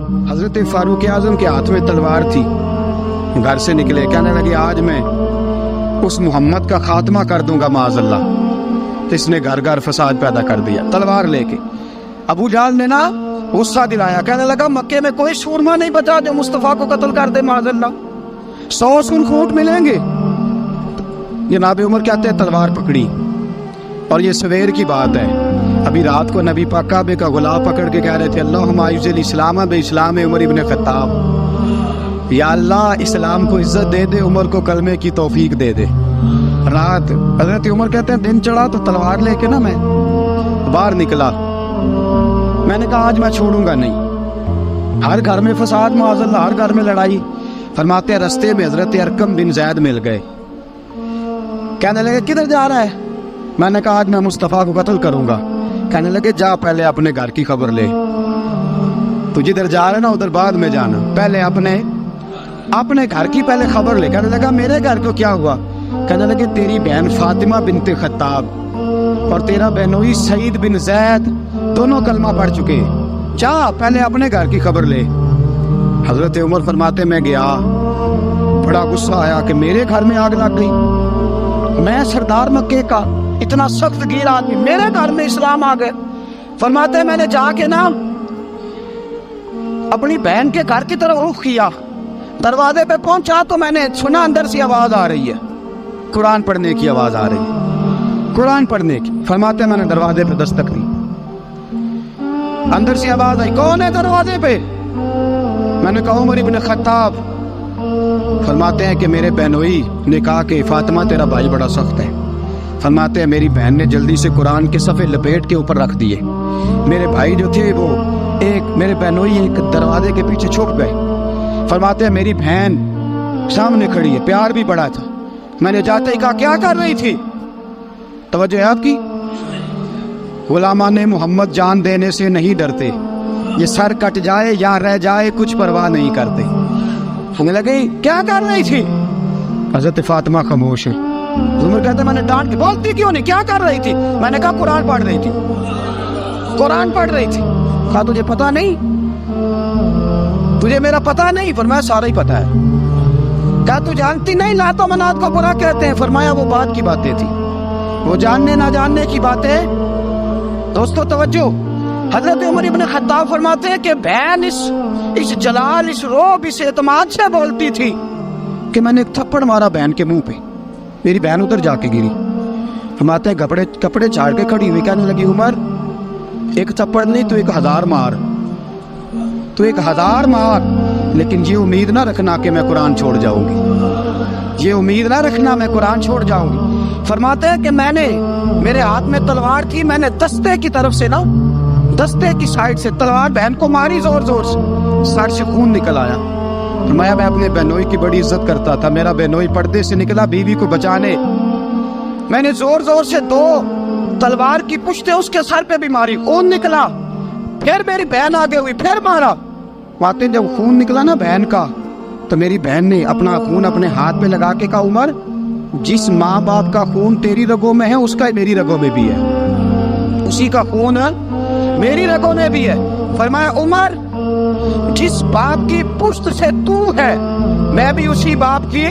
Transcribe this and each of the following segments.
हज़रत फारूक आज़म के हाथ में तलवार थी, घर से निकले, कहने लगे आज मैं उस मोहम्मद का खात्मा कर दूंगा माज़अल्लाह। इसने घर घर फसाद पैदा कर दिया तलवार लेके। अबू जहल ने ना गुस्सा दिलाया, कहने लगा मक्के में कोई सूरमा नहीं बचा जो मुस्तफ़ा को कत्ल कर दे माज़अल्लाह, 100 खूंट मिलेंगे। जनाब उमर कहते हैं तलवार पकड़ी, और ये सवेर की बात है। अभी रात को नबी पाक काबे का गुलाब पकड़ के कह रहे थे अल्लाहुम्मा इज़्ज़िल इस्लाम बे इस्लाम उमर इब्न खत्ताब, या अल्लाह इस्लाम को इज्जत दे दे, उमर को कलमे की तौफीक दे दे। रात हज़रत उमर कहते हैं दिन चढ़ा तो तलवार लेके ना मैं बाहर निकला, मैंने कहा आज मैं छोड़ूंगा नहीं। हर घर में फसाद माज़अल्लाह, हर घर में लड़ाई। फरमाते हैं रस्ते में हज़रत अरकम बिन ज़ैद मिल गए, कहने लगे किधर जा रहा है? मैंने कहा आज मैं मुस्तफ़ा को कत्ल करूंगा। कहने लगे जा पहले अपने घर की खबर ले, तू जिधर जा रहा है ना उधर बाद में जाना, पहले अपने घर की पहले खबर ले। कहने लगा मेरे घर को क्या हुआ? कहने लगे तेरी बहन फातिमा बिनते खत्ताब और तेरा बहनोई सईद बिन ज़ैद दोनों कलमा पढ़ चुके, जा पहले अपने घर की खबर ले। हज़रत उमर फरमाते मैं गया, बड़ा गुस्सा आया कि मेरे घर में आग लग गई, मैं सरदार मक्के का इतना सख्त गिर आदमी, मेरे घर में इस्लाम आ गए। फरमाते मैंने जाके ना अपनी बहन के घर की तरफ रुख किया, दरवाजे पे पहुंचा तो मैंने सुना अंदर से आवाज आ रही है, कुरान पढ़ने की आवाज आ रही है, कुरान पढ़ने की। फरमाते मैंने दरवाजे पे दस्तक दी, अंदर से आवाज आई कौन है दरवाजे पे? मैंने कहा उमर इब्न खत्ताब। फरमाते हैं कि मेरे बहनोई ने कहा कि फातिमा तेरा भाई बड़ा सख्त है। फरमाते हैं मेरी बहन ने जल्दी से कुरान के सफ़े लपेट के ऊपर रख दिए। मेरे भाई जो थे वो मेरे बहनोई एक दरवाजे के पीछे छुप गए। फरमाते हैं मेरी बहन सामने खड़ी है, प्यार भी बड़ा था। मैंने जाते ही कहा क्या कर रही थी? तवज्जो है आपकी? गुलामान मोहम्मद जान देने से नहीं डरते, ये सर कट जाए या रह जाए कुछ परवाह नहीं करते। हमें लगे क्या कर रही थी? हज़रत फातिमा खामोश है। उमर कहते मैंने डांट के, बोलती क्यों नहीं, क्या कर रही थी? मैंने कहा कुरान पढ़ रही थी, कुरान पढ़ रही थी। कहा तुझे पता नहीं, तुझे मेरा पता नहीं? फरमाया सारा ही पता है। कहा तू जानती नहीं लातो मनात को बुरा कहते हैं? फरमाया वो बात की बातें थी, वो जानने ना जानने की बातें। दोस्तों तवज्जो, हजरत उमर इब्न खत्ताब फरमाते हैं कि बहन इस जलाल, इस रोब, इस एतमाद से बोलती थी कि मैंने एक थप्पड़ मारा बहन के मुंह पे, मेरी बहन उधर जाके गिरी। फरमाते हैं कपड़े झाड़ के खड़ी हुई, कहने लगी उमर एक थप्पड़ नहीं तो 1000 मार, तो 1000 मार, लेकिन ये उम्मीद ना रखना कि मैं कुरान छोड़ जाऊंगी, ये उम्मीद ना रखना मैं कुरान छोड़ जाऊंगी। फरमाते हैं कि मेरे हाथ में तलवार थी, मैंने दस्ते की तरफ से ना, दस्ते की साइड से तलवार बहन को मारी जोर जोर से, साइड से खून निकल आया। फरमाया मैं अपने बहनोई की बड़ी इज्जत करता था, मेरा बहनोई पर्दे से निकला बीवी को बचाने, मैंने जोर जोर से 2 तलवार की पुश्तें उसके सर पे भी मारी, खून निकला, फिर मेरी बहन आगे हुई, फिर मारा। वाकई जब खून निकला ना बहन का, तो मेरी बहन ने अपना खून अपने हाथ पे लगा के कहा उमर जिस माँ बाप का खून तेरी रगों में है उसका मेरी रगों में भी है, उसी का खून मेरी रगों में भी है। फरमाया उमर जिस बाप की पुश्त से तू है मैं भी उसी बाप की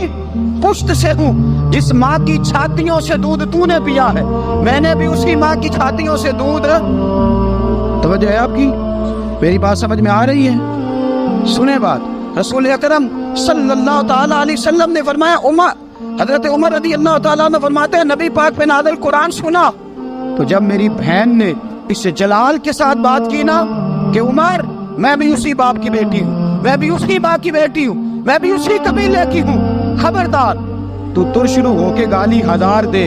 पुश्त से हूँ, जिस माँ की छातियों से दूध तूने पिया है मैंने भी उसी माँ की छातियों से दूध। तवज्जो है आपकी? मेरी बात समझ में आ रही है? सुने बात, रसूल अकरम सल्लल्लाहु ताला अलैहि वसल्लम ने फरमाया, हजरत उमर रज़ी अल्लाह ताला ने फरमाते हैं नबी पाक पे नाज़िल कुरान सुना, तो जब मेरी बहन ने इस जलाल के साथ बात की ना कि उमर मैं भी उसी बाप की बेटी हूँ, मैं भी उसी बाप की बेटी हूँ, मैं भी उसी कबीले की हूँ, खबरदार तू तुरशरू होके गाली 1000 दे,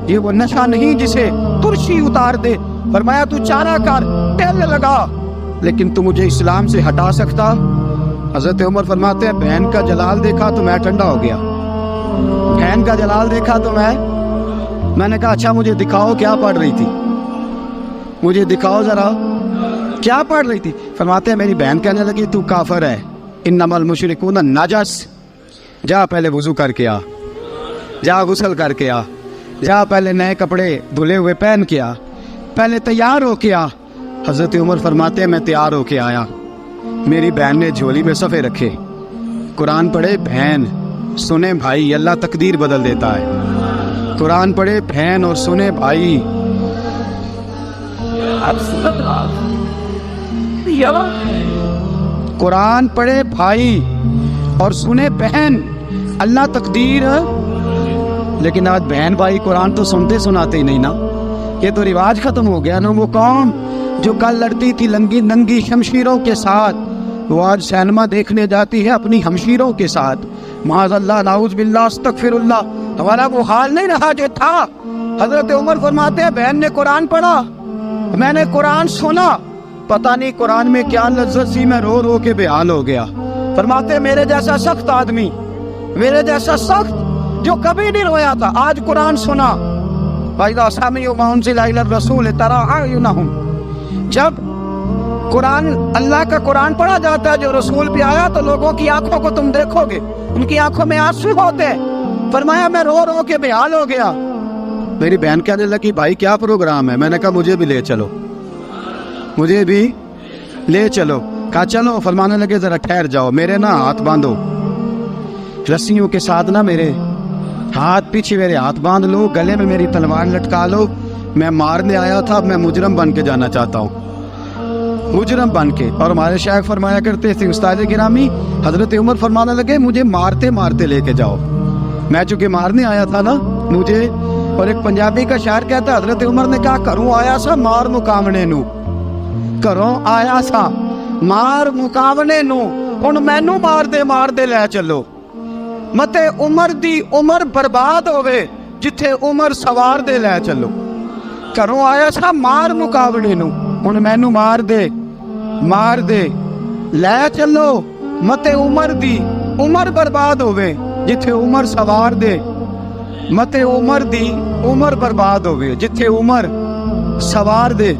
ये वो नशा नहीं जिसे तुरशी उतार दे। फरमाया तू चारा कर, तेल लगा, लेकिन तू मुझे इस्लाम से हटा सकता? हजरत उमर फरमाते हैं बहन का जलाल देखा तो मैं ठंडा हो गया, बहन का जलाल देखा तो मैंने कहा अच्छा मुझे दिखाओ क्या पढ़ रही थी, मुझे दिखाओ जरा क्या पढ़ रही थी। फरमाते हैं मेरी बहन कहने लगी तू काफिर है, इन्नमल मुशरिकून नजस, जा पहले वुजू करके आ, जा गुस्ल करके आ, जा पहले नए कपड़े धुले हुए पहन के आ, पहले तैयार हो के आ। हज़रत उमर फरमाते हैं मैं तैयार हो के आया, मेरी बहन ने झोली में सफ़े रखे, कुरान पढ़े बहन, सुने भाई, अल्लाह तकदीर बदल देता है। कुरान पढ़े बहन और सुने भाई। कुरान पढ़े भाई और सुने बहन, अल्लाह तकदीर। लेकिन आज बहन भाई कुरान तो सुनते सुनाते ही नहीं ना, ये तो रिवाज खत्म हो गया ना। वो कौम जो कल लड़ती थी नंगी नंगी शमशीरों के साथ, वो आज सिनेमा देखने जाती है अपनी हमशीरों के साथ। माज़अल्लाह, नाउज़ बिल्लाह, अस्तगफिरुल्लाह। हमारा वो हाल नहीं रहा जो था। हजरत उमर फरमाते हैं बहन ने कुरान पढ़ा, मैंने कुरान सुना, पता नहीं कुरान में क्या लज्जत सी, मैं रो रो के बेहाल हो गया। फरमाते मेरे जैसा सख्त आदमी, मेरे जैसा सख्त जो कभी नहीं रोया था, आज कुरान सुना। जब कुरान, अल्लाह का कुरान पढ़ा जाता है जो रसूल पे आया, तो लोगों की आंखों को तुम देखोगे, उनकी आंखों में आंसू होते हैं। फरमाया मैं रो रो के बेहाल हो गया। मेरी बहन कहने लगी भाई क्या प्रोग्राम है? मैंने कहा मुझे भी ले चलो, मुझे भी ले चलो। कहा चलो। फरमाने लगे जरा ठहर जाओ, मेरे ना हाथ बांधो रस्सियों के साथ, ना मेरे हाथ पीछे मेरे हाथ बांध लो, गले में मेरी तलवार लटका लो। मैं मारने आया था, मैं मुजरम बन के जाना चाहता हूँ, मुजरम बन के। और हमारे शायख फरमाया करते थे, उस्ताद गिरामी हजरत उमर फरमाने लगे मुझे मारते मारते लेके जाओ। मैं चूंकि मारने आया था ना मुझे। और एक पंजाबी का शायर कहता है हजरत उमर ने कहा घरों आया सा मार मुकावने नू, घरों आया सा मार मुकावने नू, हुण मैनू मार दे लै चलो। मते उमर दी उमर बर्बाद होवे जिथे उमर सवार दे लै चलो। घरों आया सा मार मुकावने नू, हुण मैनू मार दे लै चलो। मते उमर दी उमर बर्बाद होवे जिथे उमर सवार दे, मते उमर दी उमर बर्बाद होवे जिथे उमर सवार दे।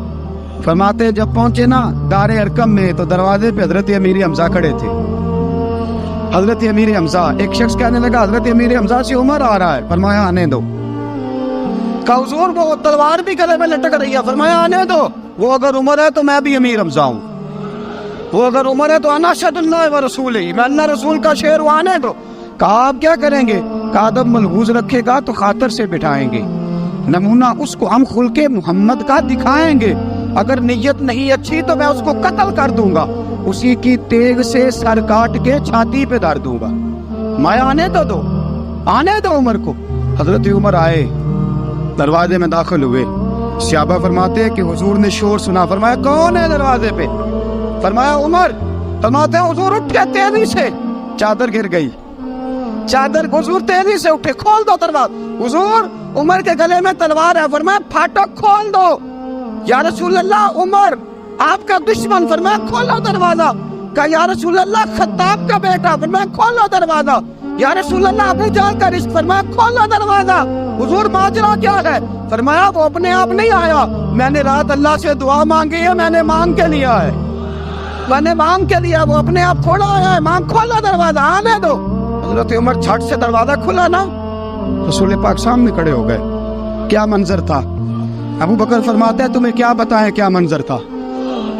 फरमाते जब पहुंचे ना दारे अरकम में, तो दरवाजे पे हजरत अमीर हमजा खड़े थे। हजरत अमीर हमजा, एक शख्स कहने लगा हजरत अमीर हमजा से उमर आ रहा है। फरमाया आने दो। कहा हुजूर वो तलवार भी गले में लटक रही है। फरमाया आने दो, वो अगर उमर है तो मैं भी अमीर हमजा हूँ, वो अगर उमर है तो अना अशहदुल्लाह व रसूलिही, मैं अल्लाह रसूल का शेर हूँ, आने दो। कहा आप क्या करेंगे? कहा अदब मलहूज रखेगा तो खातर से बिठाएंगे, नमूना उसको हम खुल्के मोहम्मद का दिखाएंगे, अगर नीयत नहीं अच्छी तो मैं उसको कत्ल कर दूंगा, उसी की तेग से सर काट के छाती पे धर दूंगा। मैं आने तो दो, आने दो उमर को। हजरत उमर आए, दरवाजे में दाखिल हुए। सहाबा फरमाते हैं कि हुजूर ने शोर सुना। फरमाया कौन है दरवाजे पे? फरमाया उमर। फरमाते हैं हुजूर उठे तेजी से, चादर गिर गई, चादर। हुजूर तेजी से उठे, खोल दो दरवाजा। हुजूर उमर के गले में तलवार है। फरमाया फाटक खोल दो। या रसूल अल्लाह उमर आपका दुश्मन। फरमाया खोलो दरवाजा। कहा या रसूल अल्लाह खत्ताब का बेटा। फरमाया खोलो दरवाजा। या रसूल अल्लाह अबू जहल का रिश्त। फरमाया खोलो दरवाजा। हुजूर माजरा क्या है? फरमाया वो अपने आप नहीं आया, मैंने रात अल्लाह से दुआ मांगी है, मैंने मांग के लिया है, मैंने मांग के लिया, वो अपने आप थोड़ा आया है। मांग खोलो दरवाजा, आने दो। हजरत उमर झट से दरवाजा खुला ना, रसूल पाक सामने खड़े हो गए। क्या मंजर था? अबू बकर फरमाते हैं तुम्हें क्या बताएं क्या मंजर था।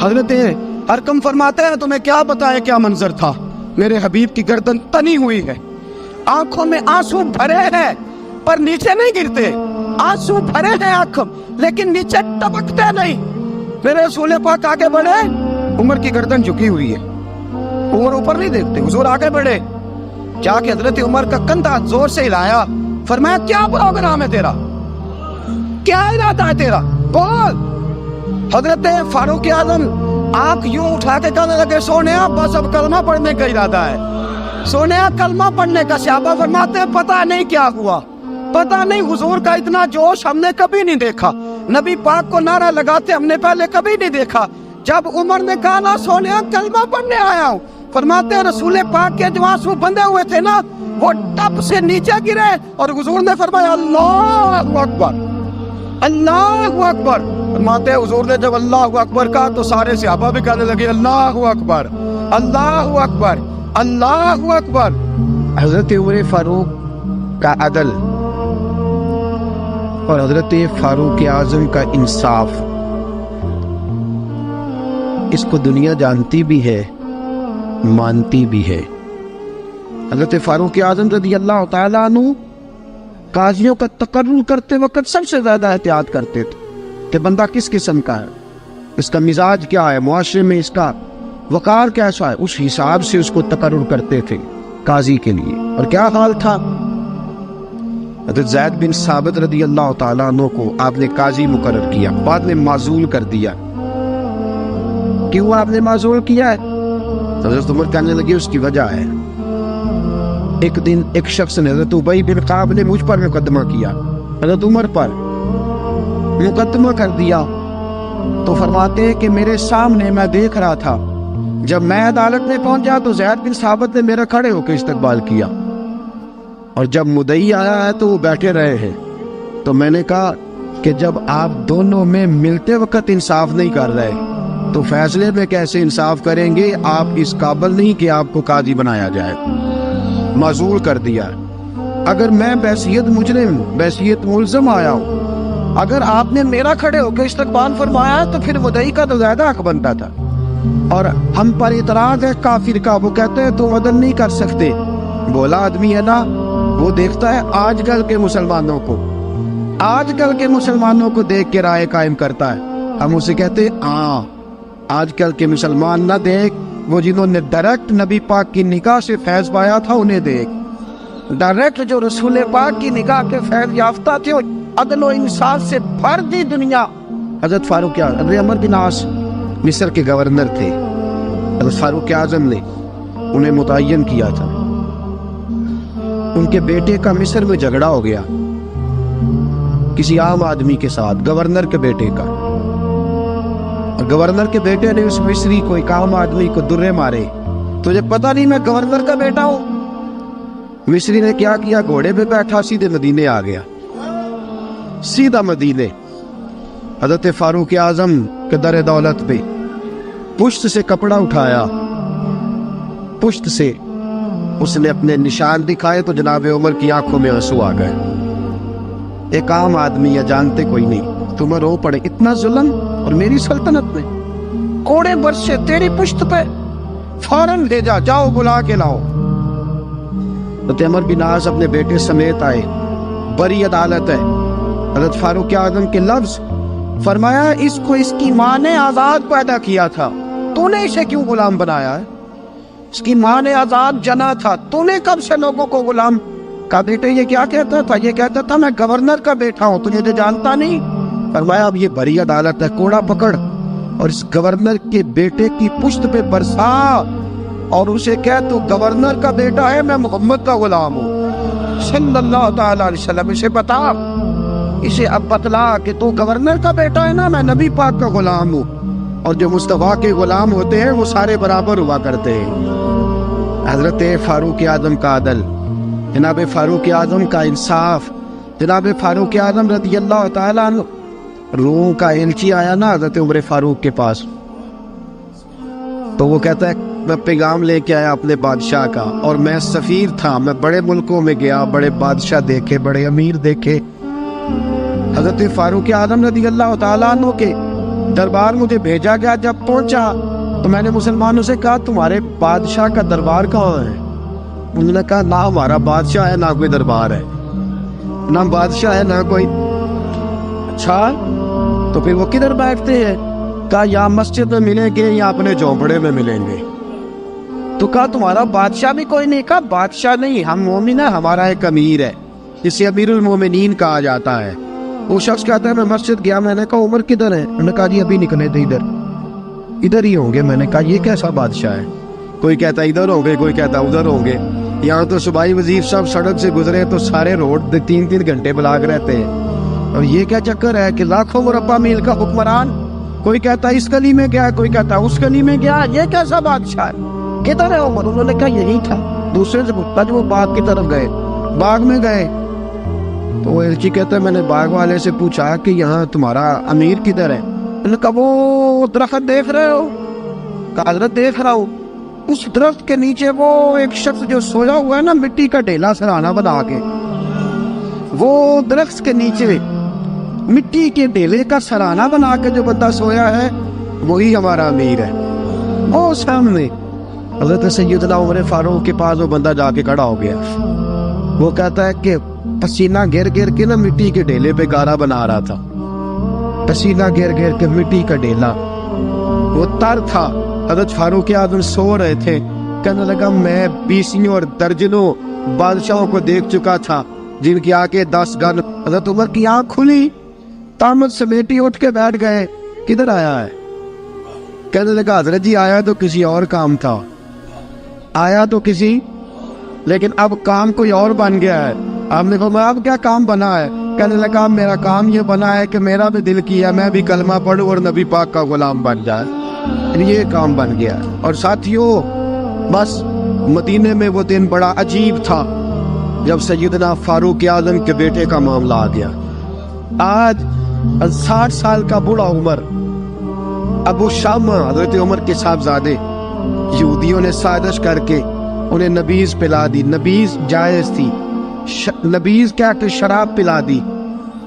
हजरत अरकम फरमाते हैं तुम्हें क्या बताएं क्या मंजर था। मेरे हबीब की गर्दन तनी हुई है, आंखों में आंसू भरे हैं पर नीचे नहीं गिरते, आंसू भरे हैं आंखों लेकिन नीचे टपकते नहीं। मेरे रसूल पाक आगे बढ़े, उमर की गर्दन झुकी हुई है, उमर ऊपर नहीं देखते। हुजूर आगे बढ़े, जाके हजरत उमर का कंधा जोर से हिलाया। फरमाया क्या प्रोग्राम है तेरा, क्या इरादा है तेरा, बोल। हजरत फारूक आजम आंख यूं उठा के कहने लगे सोने बस अब कलमा पढ़ने का इरादा है, सोने कलमा पढ़ने का। सहाबा फरमाते हैं पता नहीं क्या हुआ, पता नहीं, हुजूर का इतना जोश हमने कभी नहीं देखा, नबी पाक को नारा लगाते हमने पहले कभी नहीं देखा। जब उमर ने कहा ना सोने कलमा पढ़ने आया हूँ, फरमाते हैं रसूल पाक के जो आंसू बंधे हुए थे ना वो टप से नीचे गिरे और हुजूर ने फरमाया अल्लाहु अकबर, अल्लाहु अकबर। फरमाते हैं हुजूर ने जब अल्लाहु अकबर कहा तो सारे सहाबा भी कहने लगे अल्लाहु अकबर, अल्लाहु अकबर, अल्लाहु अकबर। हजरत उमर फारूक का अदल और हजरत फारूक आजम का इंसाफ, इसको दुनिया जानती भी है مانتی بھی ہے۔ حضرت فاروق اعظم رضی اللہ تعالیٰ عنہ قاضیوں کا تقرر کرتے وقت سب سے زیادہ احتیاط کرتے تھے کہ بندہ کس قسم کا ہے، اس کا مزاج کیا ہے، معاشرے میں اس کا وقار کیسا ہے، اس حساب سے اس کو تقرر کرتے تھے قاضی کے لیے۔ اور کیا حال تھا، حضرت زید بن ثابت رضی اللہ تعالیٰ عنہ کو آپ نے قاضی مقرر کیا، بعد میں معزول کر دیا۔ کیوں آپ نے معزول کیا ہے؟ حضرت عمر کہنے لگے اس کی وجہ ہے، ایک دن ایک شخص نے، حضرت ابی بن کعب نے مجھ پر مقدمہ کیا، حضرت عمر پر مقدمہ کر دیا، تو فرماتے ہیں کہ میرے سامنے میں دیکھ رہا تھا، جب میں عدالت میں پہنچا تو زید بن ثابت نے میرا کھڑے ہو کے استقبال کیا، اور جب مدعی آیا ہے تو وہ بیٹھے رہے ہیں۔ تو میں نے کہا کہ جب آپ دونوں میں ملتے وقت انصاف نہیں کر رہے تو فیصلے میں کیسے انصاف کریں گے؟ آپ اس قابل نہیں کہ آپ کو قاضی بنایا جائے، معزول کر دیا۔ اگر میں بحیثیت مجرم، بحیثیت ملزم آیا ہوں، اگر آپ نے میرا کھڑے ہو کے استقبال فرمایا تو پھر مدعی کا تو زیادہ حق بنتا تھا۔ اور ہم پر اعتراض ہے کافر کا، وہ کہتے ہیں تم عدل نہیں کر سکتے۔ بولا آدمی ہے نا، وہ دیکھتا ہے آج کل کے مسلمانوں کو، آج کل کے مسلمانوں کو دیکھ کے رائے قائم کرتا ہے۔ ہم اسے کہتے ہیں ہاں آج کل کے مسلمان نہ دیکھ، وہ جنہوں نے ڈائریکٹ نبی پاک کی نگاہ سے فیض پایا تھا انہیں دیکھ، ڈائریکٹ جو رسول پاک کی نگاہ کے فیض یافتہ تھے، عدل و انصاف سے بھر دی دنیا۔ حضرت فاروق اعظم، حضرت عمرو بن عاص مصر کے گورنر تھے، حضرت فاروق اعظم نے انہیں متعین کیا تھا۔ ان کے بیٹے کا مصر میں جھگڑا ہو گیا کسی عام آدمی کے ساتھ، گورنر کے بیٹے کا، اور گورنر کے بیٹے نے اس مصری کو، ایک عام آدمی کو درے مارے۔ تجھے پتہ نہیں میں گورنر کا بیٹا ہوں؟ مصری نے کیا کیا، گھوڑے پہ بیٹھا سیدھے مدینے آ گیا، سیدھا مدینے۔ حضرت فاروق اعظم کے در دولت پہ پشت سے کپڑا اٹھایا، پشت سے اس نے اپنے نشان دکھائے تو جناب عمر کی آنکھوں میں آنسو آ گئے۔ ایک عام آدمی ہے، جانتے کوئی نہیں، تمہیں رو پڑے، اتنا ظلم، اور میری سلطنت میں کوڑے برسے تیری پشت پہ، فوراً لے جا، جاؤ بلا کے لاؤ۔ حضرت عمر بن عاص اپنے بیٹے سمیت آئے، بڑی عدالت ہے، حضرت فاروق اعظم کے لفظ، فرمایا اس کو اس کی ماں نے آزاد پیدا کیا تھا، تو نے اسے کیوں غلام بنایا ہے؟ اس کی ماں نے آزاد جنا تھا، تو نے کب سے لوگوں کو غلام کا؟ بیٹے یہ کیا کہتا تھا؟ یہ کہتا تھا میں گورنر کا بیٹا ہوں، تجھے تو جانتا نہیں۔ فرمایا اب یہ بڑی عدالت ہے، کوڑا پکڑ اور اس گورنر کے بیٹے کی پشت پہ برسا اور اسے کہہ تو گورنر کا بیٹا ہے، میں محمد کا غلام ہوں صلی اللہ تعالی علیہ وسلم۔ اسے بتا، اسے اب بتلا کہ تو گورنر کا بیٹا ہے نا، میں نبی پاک کا غلام ہوں، اور جو مصطفیٰ کے غلام ہوتے ہیں وہ سارے برابر ہوا کرتے ہیں۔ حضرت فاروق اعظم کا عدل، جناب فاروق اعظم کا انصاف، جناب فاروق اعظم رضی اللہ تعالیٰ عنہ۔ روم کا ایلچی آیا نا حضرت عمر فاروق کے پاس، تو وہ کہتا ہے میں پیغام لے کے آیا اپنے بادشاہ کا، اور میں سفیر تھا، میں بڑے ملکوں میں گیا، بڑے بادشاہ دیکھے، بڑے امیر دیکھے۔ حضرت فاروق اعظم رضی اللہ تعالیٰ عنہ کے دربار مجھے بھیجا گیا، جب پہنچا تو میں نے مسلمانوں سے کہا تمہارے بادشاہ کا دربار کہاں ہے؟ انہوں نے کہا نہ ہمارا بادشاہ ہے نہ کوئی دربار ہے، نہ بادشاہ ہے نہ کوئی۔ اچھا تو پھر وہ کدھر بیٹھتے ہیں؟ کہا یا مسجد میں ملیں گے یا اپنے جھونپڑے میں ملیں گے۔ تو کہا تمہارا بادشاہ بھی کوئی نہیں؟ کہا بادشاہ نہیں، ہم مومن ہیں، ہمارا ایک امیر ہے جسے امیر المومنین کہا جاتا ہے۔ وہ شخص کہتا ہے میں مسجد گیا، میں نے کہا عمر کدھر ہے؟ انہوں نے کہا جی ابھی نکلے تھے ادھر ہی ہوں گے۔ میں نے کہا یہ کیسا بادشاہ ہے؟ کوئی کہتا ادھر ہوں گے، کوئی کہتا ادھر ہوں گے۔ یہاں تو صوبائی وزیر صاحب سڑک سے گزرے تو سارے روڈ 3 گھنٹے بلاک رہتے ہیں، اور یہ کیا چکر ہے کہ لاکھوں مربع میل کا حکمران، کوئی کہتا اس گلی میں گیا، کوئی کہتا اس گلی میں گیا، یہ کیسا بادشاہ ہے؟ کدھر ہے عمر؟ انہوں نے کہا یہی تھا۔ دوسرے سے پوچھتا جو وہ باغ کی طرف گئے، باغ میں گئے تو وہ ایلچی کہتا ہے میں نے باغ والے سے پوچھا کہ یہاں تمہارا امیر کدھر ہے؟ انہوں نے کہا وہ درخت دیکھ رہے ہو؟ کہا حضرت دیکھ رہا ہوں۔ اس درخت کے نیچے وہ ایک شخص جو سویا ہوا ہے نا، مٹی کا ڈھیلا سرہانہ بنا کے، وہ درخت کے نیچے مٹی کے ڈھیلے کا سرہانہ بنا کے جو بندہ سویا ہے وہی ہمارا امیر ہے۔ وہ سامنے حضرت سیدنا عمر فاروق کے پاس وہ بندہ جا کے کھڑا ہو گیا. وہ کہتا ہے کہ پسینہ گر گر کے نا مٹی کے ڈھیلے پہ گارا بنا رہا تھا. پسینہ گر گر کے مٹی کا ڈھیلا, وہ تر تھا. حضرت فاروق اعظم سو رہے تھے. کہنے لگا میں 20 اور درجنوں بادشاہوں کو دیکھ چکا تھا جن کی آنکھیں 10 گن. حضرت عمر کی آنکھ کھلی, تامت سمیٹی اٹھ کے بیٹھ گئے. کدھر آیا ہے؟ کہنے لگا حضرت جی آیا تو کسی اور کام تھا, آیا تو کسی, لیکن اب کام کوئی اور بن گیا ہے. آپ نے فرمایا اب کیا کام بنا ہے؟ کہنے لگا میرا کام یہ بنا ہے کہ میرا بھی دل کیا میں بھی کلمہ پڑھوں اور نبی پاک کا غلام بن جائے. یہ کام بن گیا. اور ساتھیوں بس مدینے میں وہ دن بڑا عجیب تھا جب سیدنا فاروق اعظم کے بیٹے کا معاملہ آ گیا. آج 60 سال کا بوڑھا عمر, ابو شامہ حضرت عمر کے صاحبزادے, یہودیوں نے سازش کر کے انہیں نبیذ پلا دی. نبیذ جائز تھی, نبیذ کیا کہ شراب پلا دی.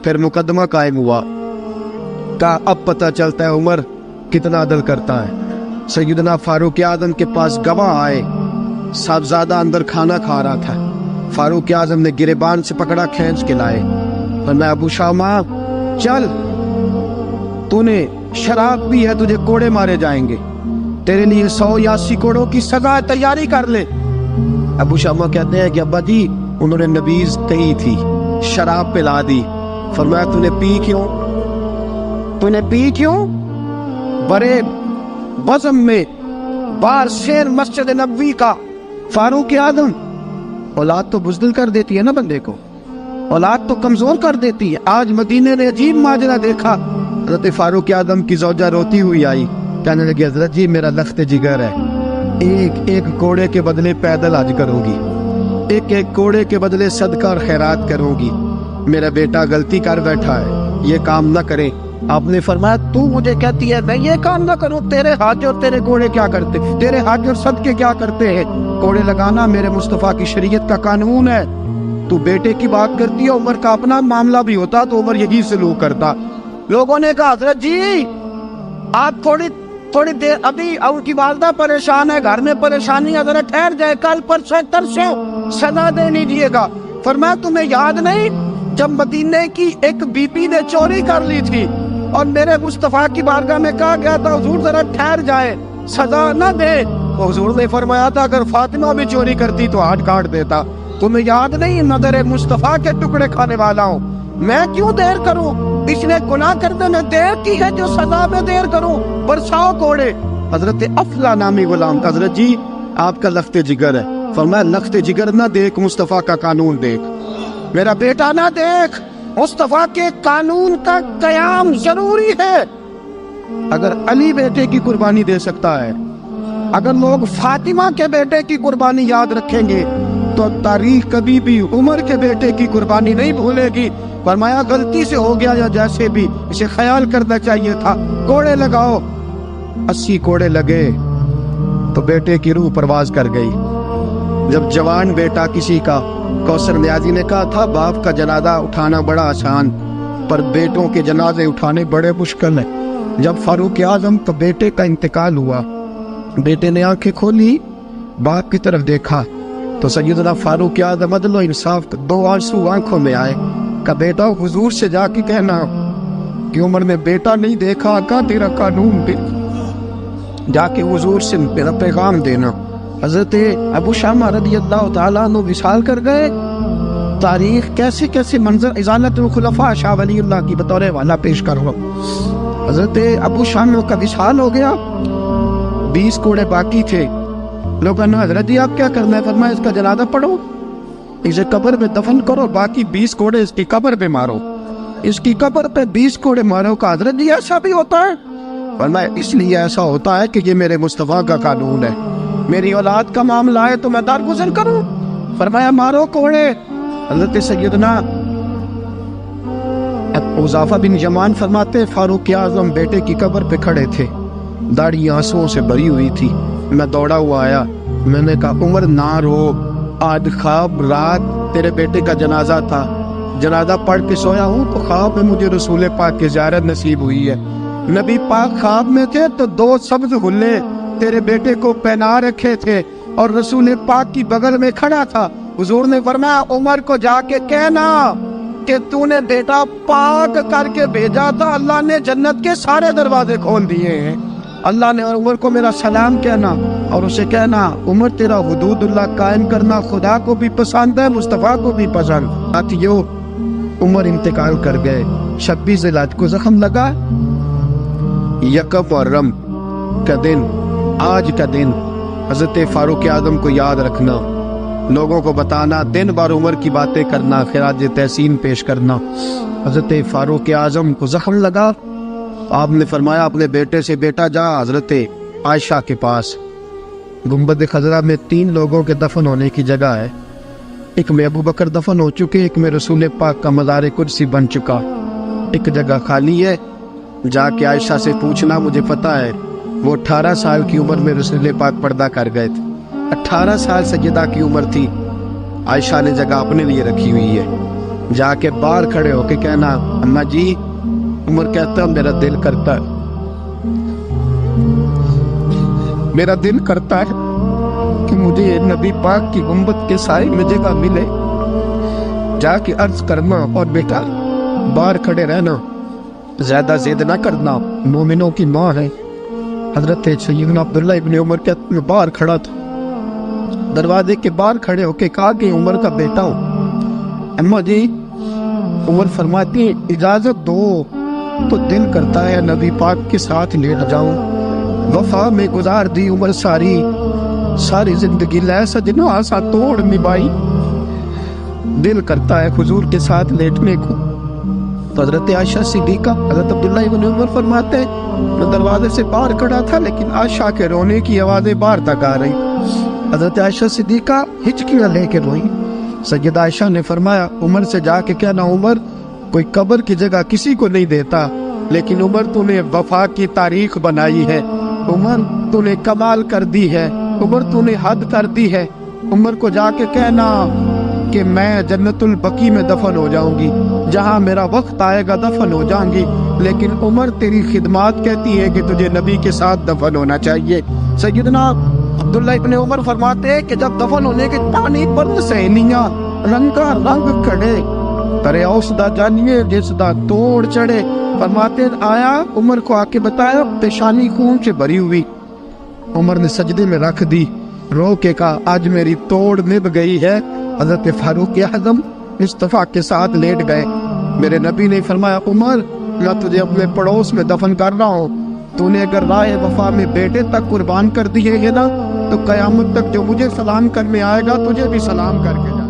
پھر مقدمہ قائم ہوا. کہا اب پتہ چلتا ہے عمر کتنا عدل کرتا ہے. سیدنا فاروق اعظم کے پاس گواہ آئے. صاحبزادہ اندر کھانا کھا رہا تھا. فاروق اعظم نے گریبان سے پکڑا, کھینچ کے لائے. فرمایا ابو شامہ چل, تو نے شراب پی ہے, تجھے کوڑے مارے جائیں گے, تیرے لیے 100 یا 80 کوڑوں کی سزا تیاری کر لے. ابو شامہ کہتے ہیں کہ ابا جی انہوں نے نبیذ کہی تھی, شراب پلا دی. فرمایا تو نے پی کیوں؟ تو نے پی کیوں؟ بڑے بزم میں بار شیر مسجد نبوی کا فاروق اعظم. اولاد تو بزدل کر دیتی ہے نا بندے کو, اولاد تو کمزور کر دیتی ہے. آج مدینے نے عجیب ماجرا دیکھا. حضرت فاروق اعظم کی زوجہ روتی ہوئی آئی, کہنے لگی حضرت جی میرا لخت جگر ہے, ایک کوڑے کے بدلے پیدل حج کروں گی, ایک کوڑے کے بدلے صدقہ اور خیرات کروں گی. میرا بیٹا غلطی کر بیٹھا ہے, یہ کام نہ کرے. آپ نے فرمایا تو مجھے کہتی ہے میں یہ کام نہ کروں؟ تیرے حج اور تیرے کوڑے کیا کرتے, تیرے حج اور صدقے کیا کرتے ہیں؟ کوڑے لگانا میرے مصطفیٰ کی شریعت کا قانون ہے. تو بیٹے کی بات کرتی ہے, عمر کا اپنا معاملہ بھی ہوتا تو عمر یہی سلوک کرتا. لوگوں نے کہا حضرت جی آپ تھوڑی دیر, ابھی ان کی والدہ پریشان ہے, گھر میں پریشانی ہے, ذرا ٹھہر جائے, کل پرسوں ترسوں سزا دے لیجیے گا. فرمایا تمہیں یاد نہیں جب مدینے کی ایک بی بی نے چوری کر لی تھی اور میرے مصطفیٰ کی بارگاہ میں کہا گیا تھا حضور ذرا ٹھہر جائے, سزا نہ دے. حضور نے فرمایا تھا اگر فاطمہ بھی چوری کرتی تو ہاتھ کاٹ دیتا. تمہیں یاد نہیں نظر مصطفیٰ کے ٹکڑے کھانے والا ہوں, میں کیوں دیر کروں؟ اس نے گناہ کرنے میں دیر کی ہے جو سزا میں دیر کروں, برساؤ کوڑے. حضرت افلا نامی غلام, حضرت جی آپ کا لخت جگر ہے. فرمایا لخت جگر نہ دیکھ, مصطفیٰ کا قانون دیکھ. میرا بیٹا نہ دیکھ, مصطفیٰ کے قانون کا قیام ضروری ہے. اگر علی بیٹے کی قربانی دے سکتا ہے, اگر لوگ فاطمہ کے بیٹے کی قربانی یاد رکھیں گے تو تاریخ کبھی بھی عمر کے بیٹے کی قربانی نہیں بھولے گی. فرمایا غلطی سے ہو گیا یا جیسے بھی, اسے خیال کرنا چاہیے تھا. کوڑے لگاؤ. 80 کوڑے لگے تو بیٹے کی روح پرواز کر گئی. جب جوان بیٹا کسی کا, کوثر نیازی نے کہا تھا باپ کا جنازہ اٹھانا بڑا آسان, پر بیٹوں کے جنازے اٹھانے بڑے مشکل ہیں. جب فاروق اعظم کا بیٹے کا انتقال ہوا, بیٹے نے آنکھیں کھولی, باپ کی طرف دیکھا تو سیدنا فاروق اعظم عدل و انصاف, 2 آنسو آنکھوں میں آئے. کہ بیٹا حضور سے جا کے کہنا کہ عمر نے بیٹا نہیں دیکھا, آقا تیرا قانون دے, جا کے حضور سے میرا پیغام دینا. حضرت ابو شامہ رضی اللہ تعالیٰ عنہ وصال کر گئے. تاریخ کیسے کیسے منظر ازالت الخلفاء شاہ ولی اللہ کی بطور والا پیش کر رہا ہوں. حضرت ابو شامہ کا وصال ہو گیا, 20 کوڑے باقی تھے. لوگوں نے حضرت جی آپ کیا کرنا ہے؟ فرمایا اس کا جنازہ پڑھو, اسے قبر میں دفن کرو, باقی 20 کوڑے اس کی قبر پہ مارو, اس کی قبر پہ 20 کوڑے مارو. کا حضرت جی ایسا بھی ہوتا ہے؟ فرمایا اس لیے ایسا ہوتا ہے کہ یہ میرے مصطفیٰ کا قانون ہے, میری اولاد کا معاملہ ہے تو میں درگزر کروں. فرمایا مارو کوڑے. حضرت سیدنا حذیفہ بن یمان فرماتے فاروق اعظم بیٹے کی قبر پہ کھڑے تھے, داڑھی آنسوؤں سے بھری ہوئی تھی. میں دوڑا ہوا آیا, میں نے کہا عمر نہ رو, آج خواب رات تیرے بیٹے کا جنازہ تھا, جنازہ پڑھ کے سویا ہوں تو خواب میں مجھے رسول پاک کی زیارت نصیب ہوئی ہے. نبی پاک خواب میں تھے تو 2 سبز غلے तेरे बेटे को पहना रखे थे और रसूल पाक की बगल में खड़ा था। हुजूर ने फरमाया उमर को जाके कहना कि तूने बेटा पाक करके भेजा था, अल्लाह ने जन्नत के सारे दरवाजे खोल दिए हैं। अल्लाह ने उमर को मेरा सलाम कहना और उसे कहना उमर तेरा हुदूदुल्लाह कायम करना खुदा को भी पसंद है, मुस्तफ़ा को भी पसंद। साथियों, उमर इंतकाल कर गए। 26 ज़िलहज को जख्म लगा। यकम मुहर्रम का दिन, आज का दिन हज़रत फारूक आज़म को याद रखना, लोगों को बताना, दिन भर उमर की बातें करना, खिराज तहसीन पेश करना। हज़रत फारूक आज़म को जख्म लगा। आपने फरमाया अपने बेटे से बेटा जा हज़रत आयशा के पास, गुंबद खजरा में 3 लोगों के दफन होने की जगह है। एक में अबू बकर दफन हो चुके, एक में रसूल पाक का मज़ार कुर्सी बन चुका, एक जगह खाली है। जाके आयशा से पूछना, मुझे पता है वो 18 साल की उम्र में रसूल पाक पर्दा कर गए थे। 18 साल सैयदा की उम्र थी। आयशा ने जगह अपने लिए रखी हुई है। जाके बाहर खड़े होके कहना अम्मा जी, उमर कहता मेरा दिल करता है, मेरा दिल करता है कि मुझे नबी पाक की गुंबद के साए में जगह मिले। जाके अर्ज करना और बेटा बाहर खड़े रहना, ज्यादा जिद ना करना, मोमिनों की माँ है। हजरत सैयदना अब्दुल्लाह इब्न उमर के बाहर खड़ा था, दरवाजे के बाहर खड़े होके कहा कि उमर का बेटा हूँ। अम्मा जी, उमर फरमाती इजाजत दो तो दिल करता है नबी पाक के साथ लेट जाऊं। वफा में गुजार दी उम्र सारी, सारी जिंदगी लै सजना आसा तोड़ निभाई। दिल करता है हुजूर के साथ लेटने को। तो हजरत आयशा सिद्दीका, हजरत अब्दुल्ला इब्न उमर फरमाते मैं दरवाजे से बाहर खड़ा था लेकिन आयशा के रोने की आवाजें बाहर तक आ रही। हजरत आयशा सिद्दीका हिचकियां लेके रोई। सैयदा आयशा ने फरमाया उमर से जाके कहना उमर कोई कब्र की जगह किसी को नहीं देता, लेकिन उमर तूने वफा की तारीख बनाई है, उमर तूने कमाल कर दी है, उमर तूने हद कर दी है। उमर को जाके कहना कि मैं जन्नतुल बकी में दफन हो जाऊंगी, जहां मेरा वक्त आएगा दफन हो जाऊंगी, लेकिन उमर तेरी खिदमत कहती है कि तुझे नबी के साथ दफन होना चाहिए। सैयदना अब्दुल्ला इब्न उमर फरमाते हैं कि जब दफन होने के पानी पर सहेलियां रंगा रंग खड़े तरे औसदा जानिए जिसदा तोड़ चढ़े। फरमाते आया उमर को आके बताया पेशानी खून से भरी हुई। उमर ने सजदे में रख दी, रो के कहा आज मेरी तोड़ निभ गई है। हजरत फारूक आज़म मुस्तफ़ा के साथ लेट गए। मेरे नबी ने फरमाया उमर मैं तुझे अपने पड़ोस में दफन कर रहा हूँ, तूने अगर राह वफा में बेटे तक कुर्बान कर दिए है ना तो कयामत तक जो मुझे सलाम करने आएगा तुझे भी सलाम करके